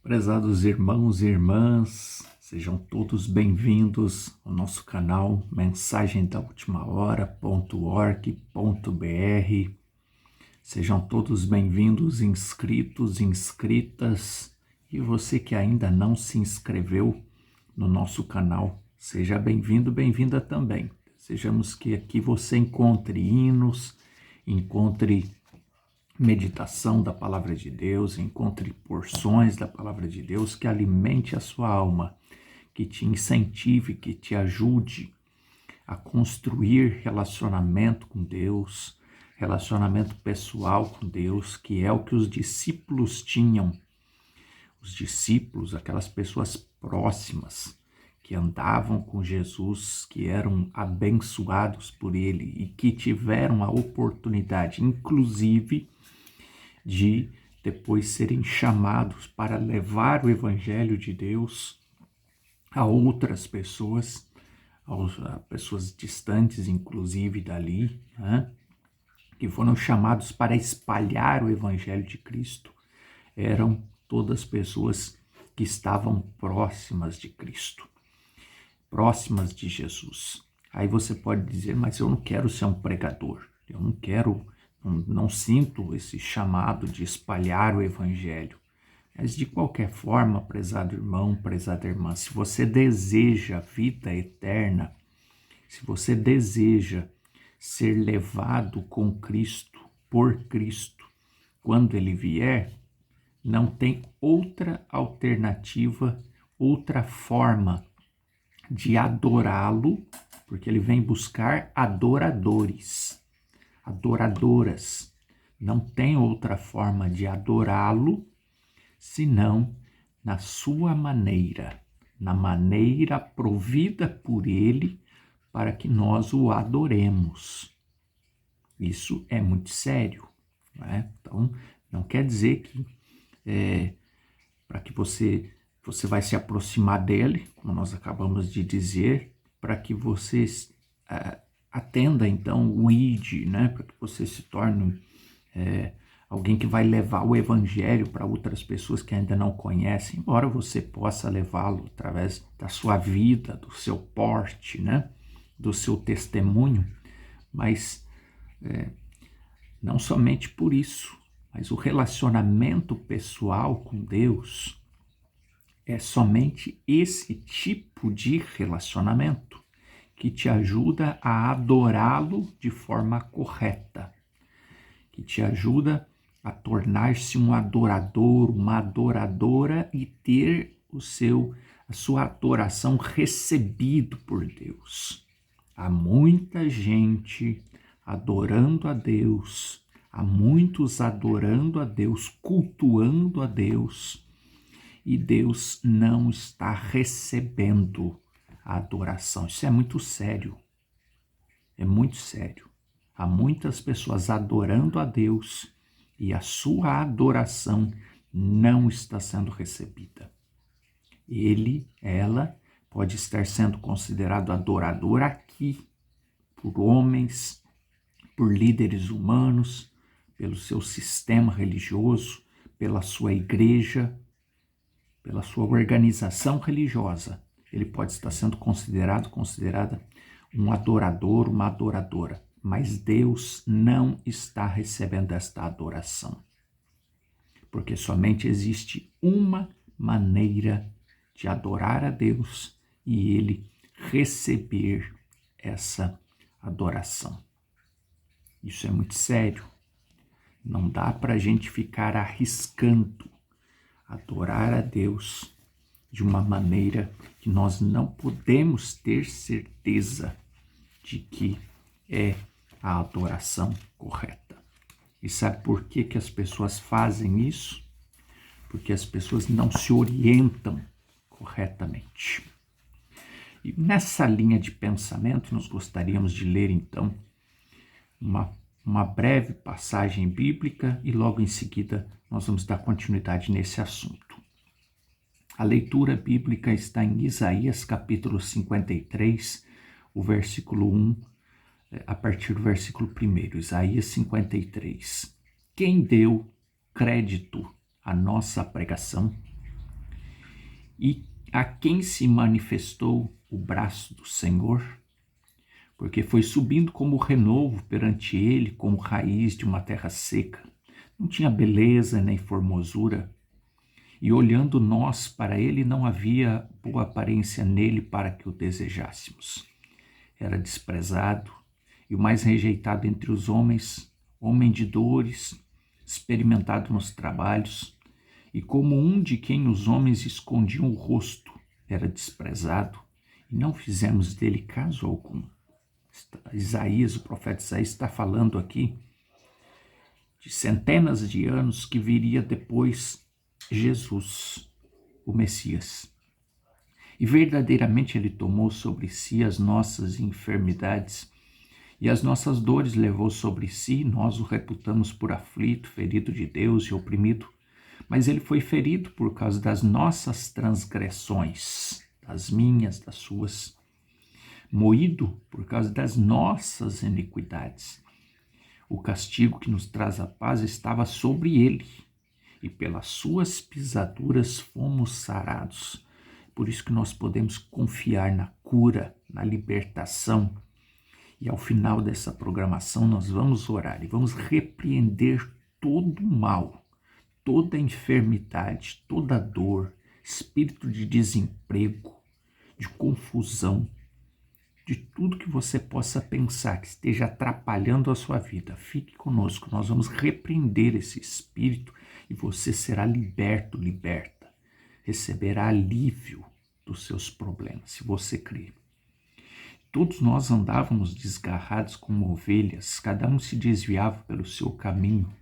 Prezados irmãos e irmãs, sejam todos bem-vindos ao nosso canal Mensagem da Última Hora.org.br. Sejam todos bem-vindos, inscritos, inscritas, e você que ainda não se inscreveu no nosso canal, seja bem-vindo, bem-vinda também. Desejamos que aqui você encontre hinos, encontre meditação da Palavra de Deus, encontre porções da Palavra de Deus que alimente a sua alma, que te incentive, que te ajude a construir relacionamento com Deus, relacionamento pessoal com Deus, que é o que os discípulos tinham. Os discípulos, aquelas pessoas próximas que andavam com Jesus, que eram abençoados por ele e que tiveram a oportunidade, inclusive, de depois serem chamados para levar o Evangelho de Deus a outras pessoas, a pessoas distantes, inclusive, dali, né? Que foram chamados para espalhar o Evangelho de Cristo. Eram todas pessoas que estavam próximas de Cristo, próximas de Jesus. Aí você pode dizer, mas eu não quero ser um pregador, eu não sinto esse chamado de espalhar o Evangelho. Mas de qualquer forma, prezado irmão, prezada irmã, se você deseja vida eterna, se você deseja ser levado com Cristo, por Cristo, quando Ele vier, não tem outra alternativa, outra forma de adorá-lo, porque Ele vem buscar adoradores, adoradoras. Não tem outra forma de adorá-lo senão na sua maneira, na maneira provida por ele para que nós o adoremos. Isso é muito sério, né? Então, não quer dizer que para que você vai se aproximar dele, como nós acabamos de dizer, para que você atenda então o ID, né? Para que você se torne alguém que vai levar o Evangelho para outras pessoas que ainda não conhecem, embora você possa levá-lo através da sua vida, do seu porte, né? Do seu testemunho, mas não somente por isso, mas o relacionamento pessoal com Deus é somente esse tipo de relacionamento que te ajuda a adorá-lo de forma correta, que te ajuda a tornar-se um adorador, uma adoradora e ter a sua adoração recebido por Deus. Há muita gente adorando a Deus, há muitos adorando a Deus, cultuando a Deus, e Deus não está recebendo a adoração. Isso é muito sério, é muito sério. Há muitas pessoas adorando a Deus e a sua adoração não está sendo recebida. Ela pode estar sendo considerado adorador aqui por homens, por líderes humanos, pelo seu sistema religioso, pela sua igreja, pela sua organização religiosa. Ele pode estar sendo considerada um adorador, uma adoradora. Mas Deus não está recebendo esta adoração, porque somente existe uma maneira de adorar a Deus e Ele receber essa adoração. Isso é muito sério. Não dá para a gente ficar arriscando adorar a Deus de uma maneira que nós não podemos ter certeza de que é a adoração correta. E sabe por que as pessoas fazem isso? Porque as pessoas não se orientam corretamente. E nessa linha de pensamento, nós gostaríamos de ler, então, uma breve passagem bíblica e logo em seguida nós vamos dar continuidade nesse assunto. A leitura bíblica está em Isaías capítulo 53, o versículo 1, a partir do versículo 1, Isaías 53. Quem deu crédito à nossa pregação? E a quem se manifestou o braço do Senhor? Porque foi subindo como renovo perante ele, como raiz de uma terra seca. Não tinha beleza nem formosura. E olhando nós para ele, não havia boa aparência nele para que o desejássemos. Era desprezado e o mais rejeitado entre os homens, homem de dores, experimentado nos trabalhos, e como um de quem os homens escondiam o rosto, era desprezado, e não fizemos dele caso algum. Isaías, o profeta Isaías, está falando aqui de centenas de anos que viria depois Jesus, o Messias. E verdadeiramente ele tomou sobre si as nossas enfermidades e as nossas dores levou sobre si, nós o reputamos por aflito, ferido de Deus e oprimido. Mas ele foi ferido por causa das nossas transgressões, das minhas, das suas. Moído por causa das nossas iniquidades. O castigo que nos traz a paz estava sobre ele, e pelas suas pisaduras fomos sarados. Por isso que nós podemos confiar na cura, na libertação. E ao final dessa programação nós vamos orar e vamos repreender todo o mal, toda enfermidade, toda dor, espírito de desemprego, de confusão, de tudo que você possa pensar que esteja atrapalhando a sua vida. Fique conosco, nós vamos repreender esse espírito e você será liberto, liberta. Receberá alívio dos seus problemas, se você crer. Todos nós andávamos desgarrados como ovelhas, cada um se desviava pelo seu caminho,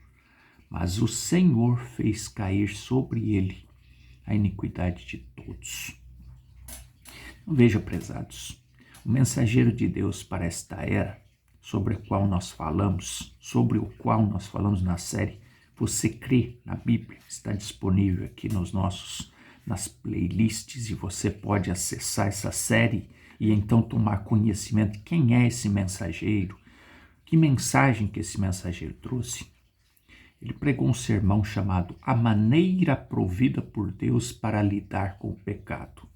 mas o Senhor fez cair sobre ele a iniquidade de todos. Veja, prezados, o mensageiro de Deus para esta era, sobre o qual nós falamos na série, Você Crê na Bíblia, está disponível aqui nas playlists e você pode acessar essa série e então tomar conhecimento de quem é esse mensageiro, que mensagem que esse mensageiro trouxe. Ele pregou um sermão chamado A Maneira Provida por Deus para Lidar com o Pecado.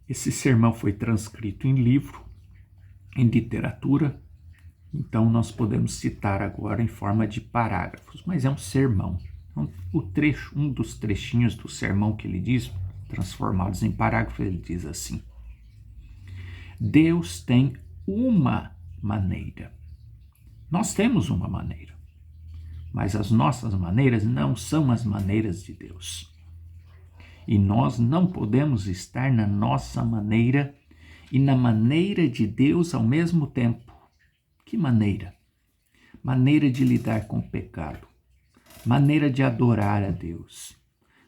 Esse sermão foi transcrito em livro, em literatura, então nós podemos citar agora em forma de parágrafos, mas é um sermão. Então, um dos trechinhos do sermão que ele diz, transformados em parágrafos, ele diz assim: Deus tem uma maneira. Nós temos uma maneira, mas as nossas maneiras não são as maneiras de Deus. E nós não podemos estar na nossa maneira e na maneira de Deus ao mesmo tempo. Que maneira? Maneira de lidar com o pecado. Maneira de adorar a Deus.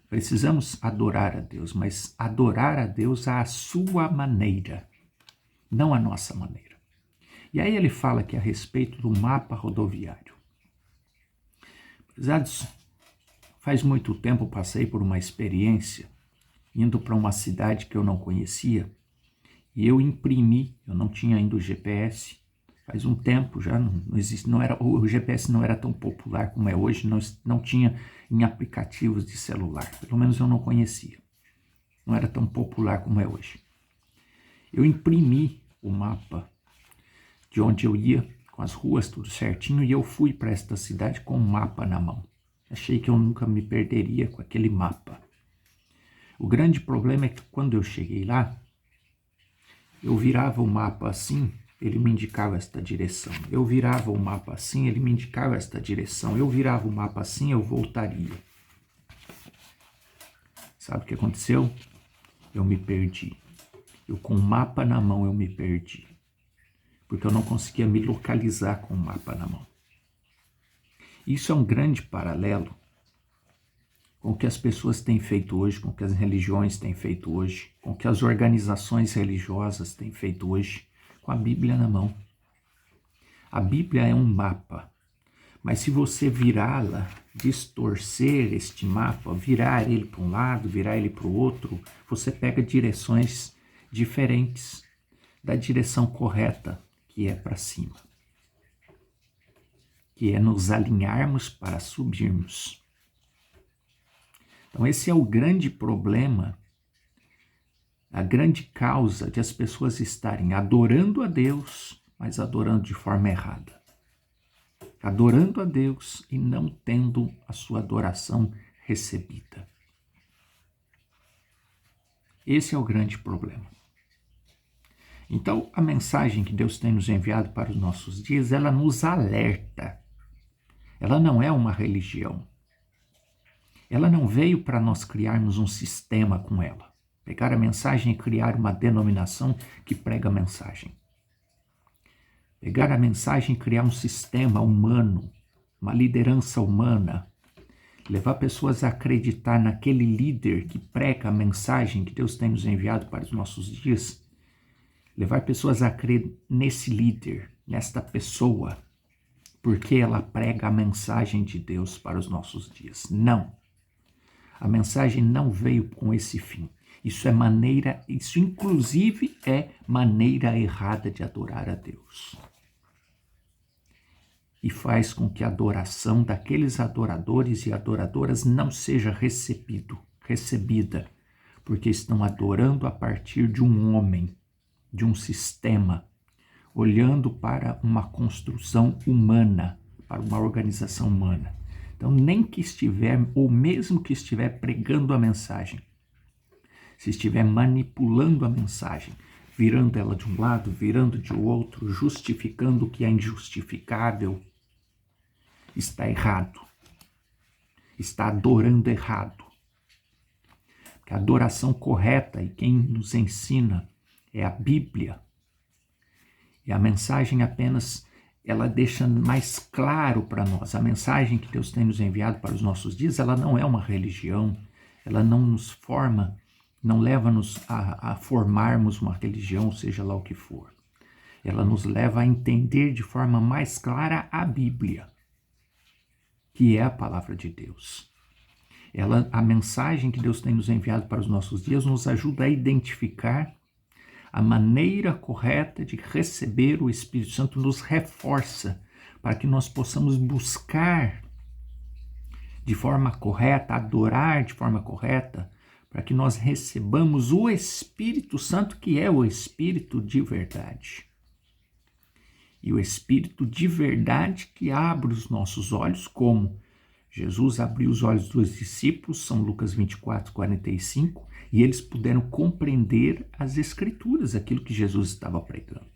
Precisamos adorar a Deus, mas adorar a Deus à sua maneira, não à nossa maneira. E aí ele fala aqui a respeito do mapa rodoviário. Prezados, faz muito tempo passei por uma experiência indo para uma cidade que eu não conhecia e eu imprimi, eu não tinha ainda o GPS, faz um tempo já, não existe, o GPS não era tão popular como é hoje, não tinha em aplicativos de celular, pelo menos eu não conhecia, não era tão popular como é hoje. Eu imprimi o mapa de onde eu ia, com as ruas tudo certinho, e eu fui para esta cidade com um mapa na mão. Achei que eu nunca me perderia com aquele mapa. O grande problema é que quando eu cheguei lá, eu virava o mapa assim, ele me indicava esta direção. Eu virava o mapa assim, ele me indicava esta direção. Eu virava o mapa assim, eu voltaria. Sabe o que aconteceu? Eu me perdi. Eu com o mapa na mão eu me perdi. Porque eu não conseguia me localizar com o mapa na mão. Isso é um grande paralelo com o que as pessoas têm feito hoje, com o que as religiões têm feito hoje, com o que as organizações religiosas têm feito hoje, com a Bíblia na mão. A Bíblia é um mapa, mas se você virá-la, distorcer este mapa, virar ele para um lado, virar ele para o outro, você pega direções diferentes da direção correta, que é para cima, que é nos alinharmos para subirmos. Então esse é o grande problema, a grande causa de as pessoas estarem adorando a Deus, mas adorando de forma errada. Adorando a Deus e não tendo a sua adoração recebida. Esse é o grande problema. Então, a mensagem que Deus tem nos enviado para os nossos dias, ela nos alerta. Ela não é uma religião. Ela não veio para nós criarmos um sistema com ela. Pegar a mensagem e criar uma denominação que prega a mensagem. Pegar a mensagem e criar um sistema humano, uma liderança humana. Levar pessoas a acreditar naquele líder que prega a mensagem que Deus tem nos enviado para os nossos dias. Levar pessoas a crer nesse líder, nesta pessoa, porque ela prega a mensagem de Deus para os nossos dias. Não. A mensagem não veio com esse fim. Isso inclusive é maneira errada de adorar a Deus. E faz com que a adoração daqueles adoradores e adoradoras não seja recebida, porque estão adorando a partir de um homem, de um sistema, olhando para uma construção humana, para uma organização humana. Então, nem que estiver, ou mesmo que estiver pregando a mensagem, se estiver manipulando a mensagem, virando ela de um lado, virando de outro, justificando o que é injustificável, está errado. Está adorando errado. Porque a adoração correta, e quem nos ensina, é a Bíblia. E a mensagem apenas, ela deixa mais claro para nós. A mensagem que Deus tem nos enviado para os nossos dias, ela não é uma religião, ela não nos forma, não leva-nos a formarmos uma religião, seja lá o que for. Ela nos leva a entender de forma mais clara a Bíblia, que é a palavra de Deus. A mensagem que Deus tem nos enviado para os nossos dias nos ajuda a identificar a maneira correta de receber o Espírito Santo, nos reforça para que nós possamos buscar de forma correta, adorar de forma correta, para que nós recebamos o Espírito Santo, que é o Espírito de verdade. E o Espírito de verdade que abre os nossos olhos, como Jesus abriu os olhos dos discípulos, São Lucas 24, 45, e eles puderam compreender as Escrituras, aquilo que Jesus estava pregando.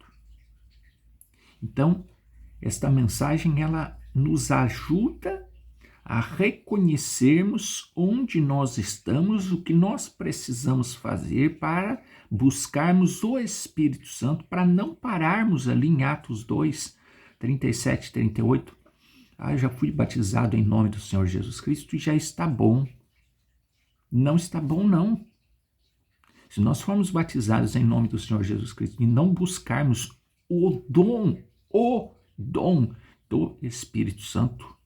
Então, esta mensagem, ela nos ajuda a reconhecermos onde nós estamos, o que nós precisamos fazer para buscarmos o Espírito Santo, para não pararmos ali em Atos 2, 37 e 38. Já fui batizado em nome do Senhor Jesus Cristo e já está bom. Não está bom, não. Se nós formos batizados em nome do Senhor Jesus Cristo e não buscarmos o dom do Espírito Santo,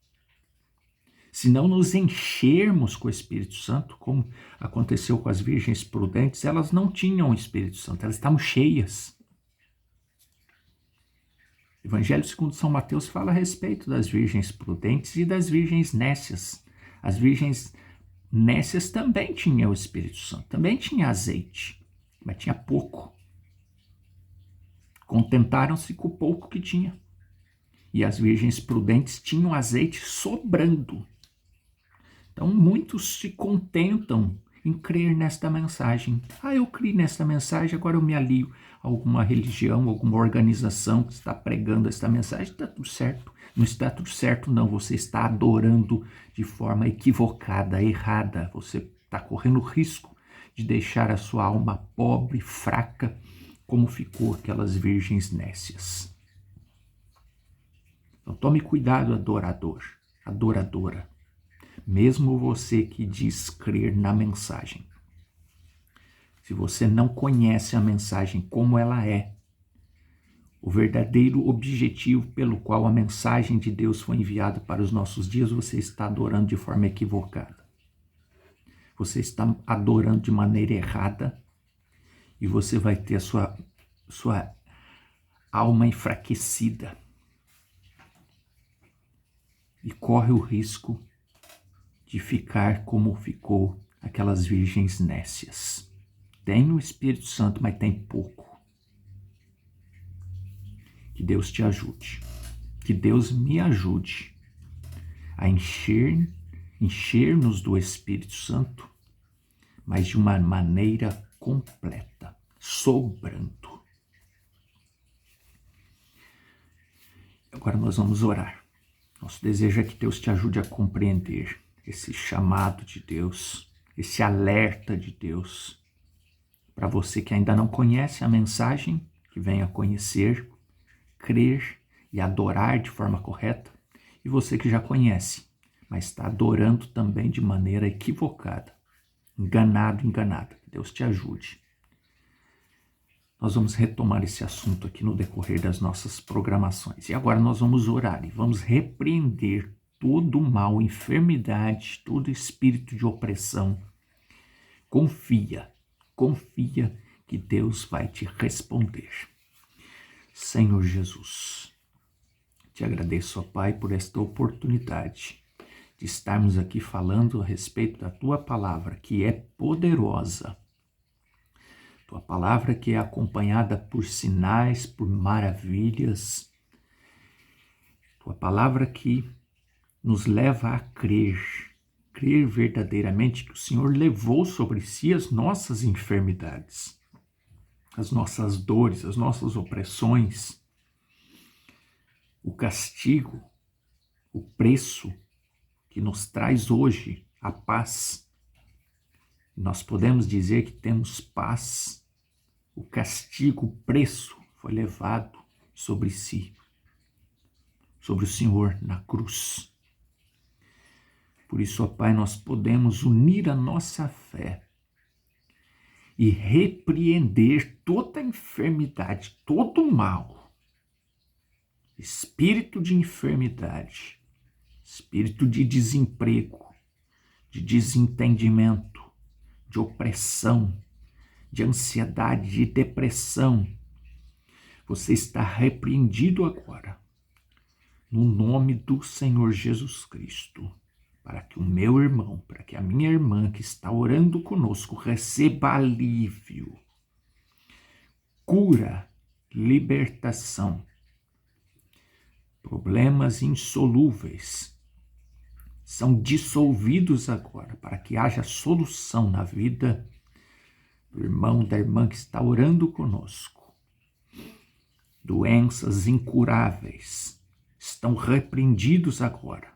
se não nos enchermos com o Espírito Santo, como aconteceu com as virgens prudentes, elas não tinham o Espírito Santo, elas estavam cheias. O Evangelho segundo São Mateus fala a respeito das virgens prudentes e das virgens nécias. As virgens nécias também tinham o Espírito Santo, também tinha azeite, mas tinha pouco. Contentaram-se com o pouco que tinha. E as virgens prudentes tinham azeite sobrando. Então, muitos se contentam em crer nesta mensagem. Eu criei nesta mensagem, agora eu me alio a alguma religião, alguma organização que está pregando esta mensagem, está tudo certo. Não está tudo certo, não. Você está adorando de forma equivocada, errada. Você está correndo risco de deixar a sua alma pobre, fraca, como ficou aquelas virgens nécias. Então, tome cuidado, adorador, adoradora. Mesmo você que diz crer na mensagem. Se você não conhece a mensagem como ela é, o verdadeiro objetivo pelo qual a mensagem de Deus foi enviada para os nossos dias, você está adorando de forma equivocada. Você está adorando de maneira errada e você vai ter a sua alma enfraquecida. E corre o risco de ficar como ficou aquelas virgens nécias. Tem o Espírito Santo, mas tem pouco. Que Deus te ajude. Que Deus me ajude a encher-nos do Espírito Santo, mas de uma maneira completa, sobrando. Agora nós vamos orar. Nosso desejo é que Deus te ajude a compreender esse chamado de Deus, esse alerta de Deus. Para você que ainda não conhece a mensagem, que venha conhecer, crer e adorar de forma correta. E você que já conhece, mas está adorando também de maneira equivocada, enganado, enganada. Que Deus te ajude. Nós vamos retomar esse assunto aqui no decorrer das nossas programações. E agora nós vamos orar e vamos repreender todo mal, enfermidade, todo espírito de opressão. Confia que Deus vai te responder. Senhor Jesus, te agradeço, ó Pai, por esta oportunidade de estarmos aqui falando a respeito da Tua palavra, que é poderosa. Tua palavra que é acompanhada por sinais, por maravilhas. Tua palavra que nos leva a crer verdadeiramente que o Senhor levou sobre si as nossas enfermidades, as nossas dores, as nossas opressões, o castigo, o preço que nos traz hoje a paz. Nós podemos dizer que temos paz. O castigo, o preço foi levado sobre si, sobre o Senhor na cruz. Por isso, ó Pai, nós podemos unir a nossa fé e repreender toda enfermidade, todo o mal, espírito de enfermidade, espírito de desemprego, de desentendimento, de opressão, de ansiedade, de depressão. Você está repreendido agora, no nome do Senhor Jesus Cristo, para que o meu irmão, para que a minha irmã que está orando conosco receba alívio, cura, libertação. Problemas insolúveis são dissolvidos agora para que haja solução na vida do irmão, da irmã que está orando conosco. Doenças incuráveis estão repreendidos agora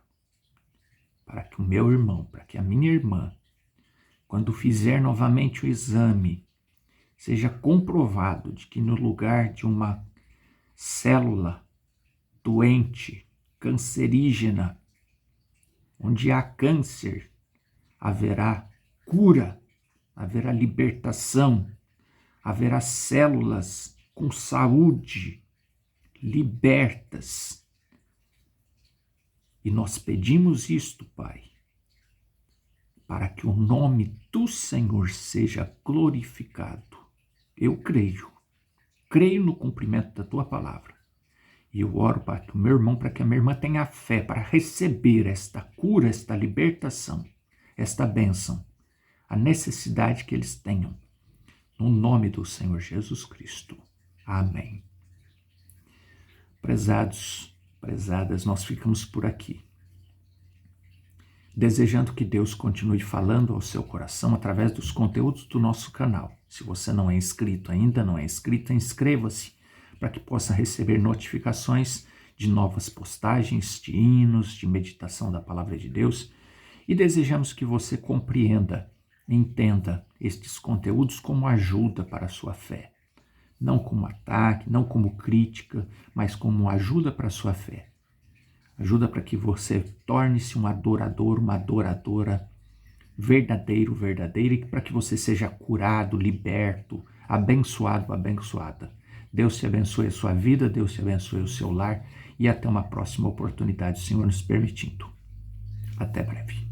para que o meu irmão, para que a minha irmã, quando fizer novamente o exame, seja comprovado de que no lugar de uma célula doente, cancerígena, onde há câncer, haverá cura, haverá libertação, haverá células com saúde, libertas. E nós pedimos isto, Pai, para que o nome do Senhor seja glorificado. Eu creio no cumprimento da Tua palavra. E eu oro para que o meu irmão, para que a minha irmã tenha fé para receber esta cura, esta libertação, esta bênção, a necessidade que eles tenham. No nome do Senhor Jesus Cristo. Amém. Prezados, prezadas, nós ficamos por aqui, desejando que Deus continue falando ao seu coração através dos conteúdos do nosso canal. Se você não é inscrito ainda, não é inscrita, inscreva-se para que possa receber notificações de novas postagens, de hinos, de meditação da Palavra de Deus. E desejamos que você compreenda, entenda estes conteúdos como ajuda para a sua fé. Não como ataque, não como crítica, mas como ajuda para a sua fé. Ajuda para que você torne-se um adorador, uma adoradora verdadeiro, verdadeira, e para que você seja curado, liberto, abençoado, abençoada. Deus te abençoe a sua vida, Deus te abençoe o seu lar, e até uma próxima oportunidade, o Senhor nos permitindo. Até breve.